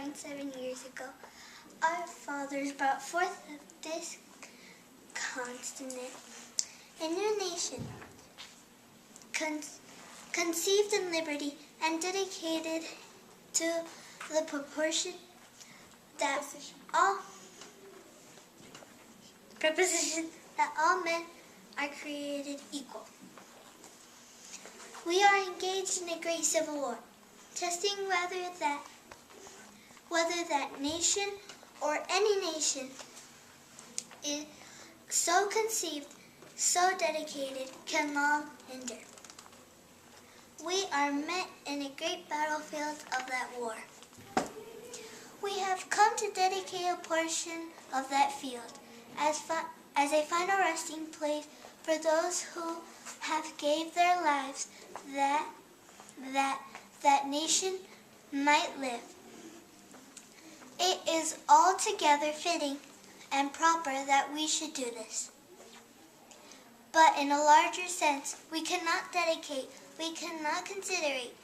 1.7 years ago, our fathers brought forth this continent, a new nation, conceived in liberty and dedicated to the proposition that all men are created equal. We are engaged in a great civil war, testing whether that nation or any nation is so conceived, so dedicated, can long endure. We are met in a great battlefield of that war. We have come to dedicate a portion of that field as a final resting place for those who have gave their lives that nation might live. It is altogether fitting and proper that we should do this. But in a larger sense, we cannot dedicate, we cannot considerate,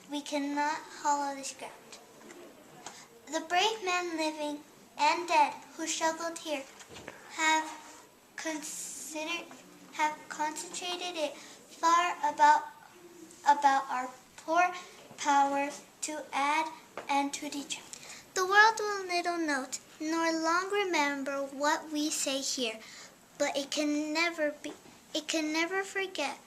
we cannot hollow this ground. The brave men living and dead who struggled here have concentrated it far about our poor power to add and to detract. The world will little note nor long remember what we say here, but it can never forget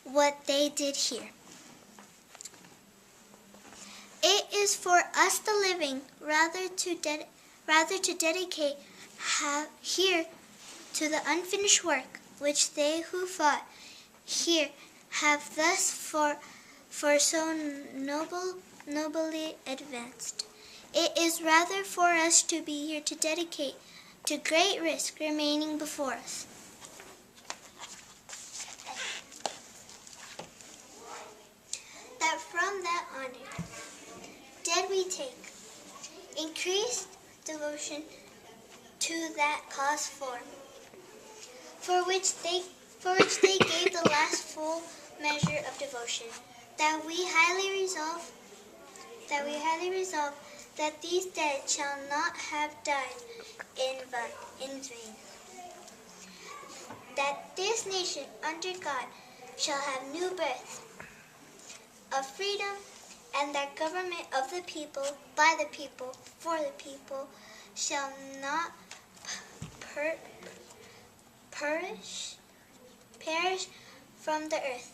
what they did here. It is for us the living rather to dedicate here to the unfinished work which they who fought here have thus for so nobly advanced. It is rather for us to be here to dedicate to great risk remaining before us. That from that honor did we take increased devotion to that cause for which they gave the last full measure of devotion, that we highly resolve that these dead shall not have died in vain, that this nation under God shall have new birth of freedom, and that government of the people, by the people, for the people, shall not perish from the earth.